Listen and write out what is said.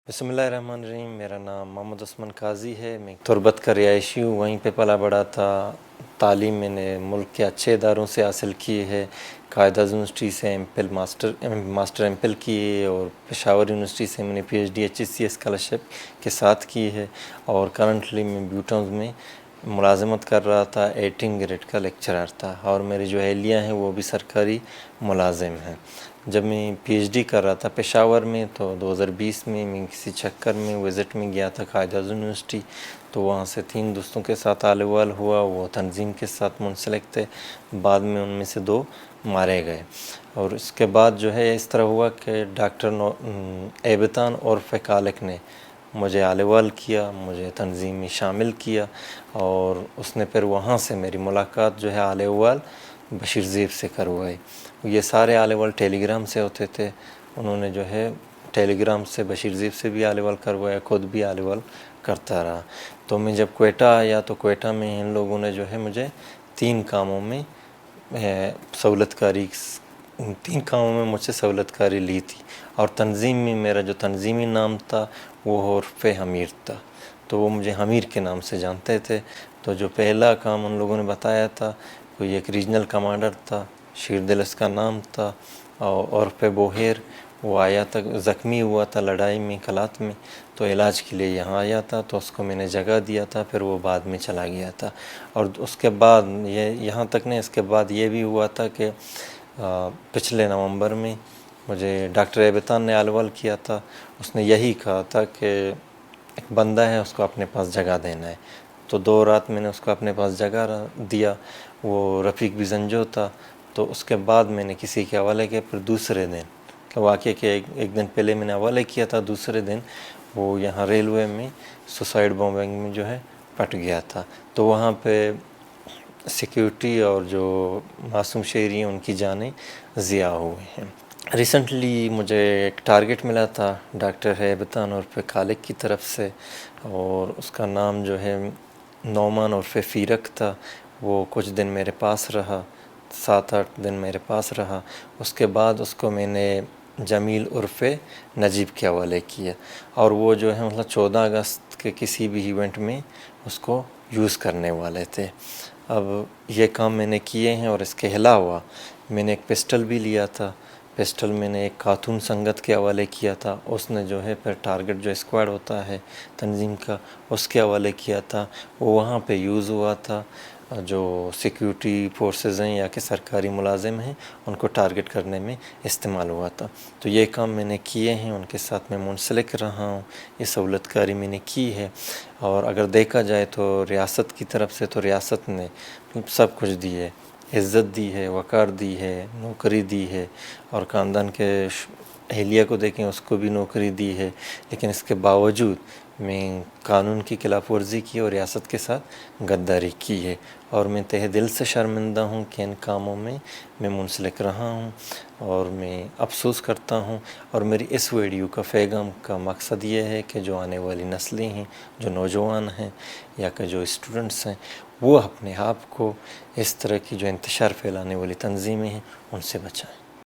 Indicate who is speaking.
Speaker 1: बिस्मिल्लाहिर्रहमानिर्रहीम। मेरा नाम मोहम्मद उस्मान काजी है। मैं तुर्बत का रिहायशी हूँ, वहीं पे पला बड़ा था। तालीम मैंने मुल्क के अच्छे इदारों से हासिल की है। कायदा यूनिवर्सिटी से मास्टर एम फिल की है और पेशावर यूनिवर्सिटी से मैंने PhD HSC स्कॉलरशिप के साथ की है। और करंटली मैं ब्यूटाउन में मुलाजमत कर रहा था, 18 ग्रेड का लेक्चरर था और मेरी जो अहलिया हैं वो भी सरकारी मुलाजिम हैं। जब मैं PhD कर रहा था पेशावर में तो 2020 में मैं किसी चक्कर में विज़िट में गया था कायदा यूनिवर्सिटी। तो वहाँ से 3 दोस्तों के साथ आलवाल हुआ, वो तंजीम के साथ मुंसलिक थे। बाद में उनमें से 2 मारे गए और इसके बाद जो है इस तरह हुआ कि डॉक्टर एबतान और फ़कालिक ने मुझे आलवाल किया, मुझे तंजीम में शामिल किया और उसने फिर वहाँ से मेरी मुलाकात जो है आलवाल बशीर ज़ेब से करवाई। ये सारे आलवाल टेलीग्राम से होते थे। उन्होंने जो है टेलीग्राम से बशीर ज़ेब से भी आलवाल करवाया, खुद भी आलवाल करता रहा। तो मैं जब कोयटा आया तो कोयटा में इन लोगों ने जो है मुझे 3 कामों में मुझसे सहूलतकारी ली थी। और तंजीम में मेरा जो तंजीमी नाम था वो उर्फ़ हमीर था, तो वो मुझे हमीर के नाम से जानते थे। तो जो पहला काम उन लोगों ने बताया था, कोई एक रीजनल कमांडर था, शेरदिल उसका नाम था और उर्फ़ बोहेर, वो आया था, ज़ख्मी हुआ था लड़ाई में कलात में, तो इलाज के लिए यहाँ आया था। तो उसको मैंने जगह दिया था, फिर वो बाद में चला गया था। और उसके बाद ये यहाँ तक नहीं, इसके बाद ये भी हुआ था कि पिछले नवंबर में मुझे डॉक्टर एबतान ने आलवाल किया था। उसने यही कहा था कि एक बंदा है, उसको अपने पास जगह देना है। तो 2 रात मैंने उसको अपने पास जगह दिया। वो रफ़ीक बिजंजो था। तो उसके बाद मैंने किसी के हवाले किया। फिर दूसरे दिन तो वाक़े के एक दिन पहले मैंने हवाले किया था, दूसरे दिन वो यहाँ रेलवे में सुसाइड बॉम्बिंग में जो है पट गया था। तो वहाँ पे सिक्योरिटी और जो मासूम शहरी हैं उनकी जानें ज़िया हुए हैं। रिसेंटली मुझे एक टारगेट मिला था डॉक्टर एबतान और फ़कालिक की तरफ से, और उसका नाम जो है नौमान उर्फ़ फ़ीरक था। वो कुछ दिन मेरे पास रहा, 7-8 दिन मेरे पास रहा। उसके बाद उसको मैंने जमील उर्फ़ नजीब के हवाले किया और वो जो है मतलब 14 अगस्त के किसी भी इवेंट में उसको यूज़ करने वाले थे। अब ये काम मैंने किए हैं और इसके अलावा मैंने एक पिस्टल भी लिया था। पिस्टल मैंने एक खातून संगत के हवाले किया था, उसने जो है फिर टारगेट जो स्क्वाड होता है तंजीम का उसके हवाले किया था। वो वहाँ पे यूज़ हुआ था। जो सिक्योरिटी फोर्सेस हैं या कि सरकारी मुलाजिम हैं उनको टारगेट करने में इस्तेमाल हुआ था। तो ये काम मैंने किए हैं, उनके साथ मैं मुंसलिक रहा हूँ, ये सहूलतकारी मैंने की है। और अगर देखा जाए तो रियासत की तरफ से तो रियासत ने सब कुछ दी है, इज़्ज़त दी है, वक़ार दी है, नौकरी दी है। और ख़ानदान के अहलिया को देखें, उसको भी नौकरी दी है। लेकिन इसके बावजूद मैं कानून की खिलाफ वर्जी की और रियासत के साथ गद्दारी की है। और मैं तहे दिल से शर्मिंदा हूँ कि इन कामों में मैं मुंसलिक रहा हूँ और मैं अफसोस करता हूँ। और मेरी इस वीडियो का पैगाम का मकसद ये है कि जो आने वाली नस्लें हैं, जो नौजवान हैं या कि जो स्टूडेंट्स हैं, वो अपने आप को इस तरह की जो इंतशार फैलाने वाली तंजीमें हैं उनसे बचाएं।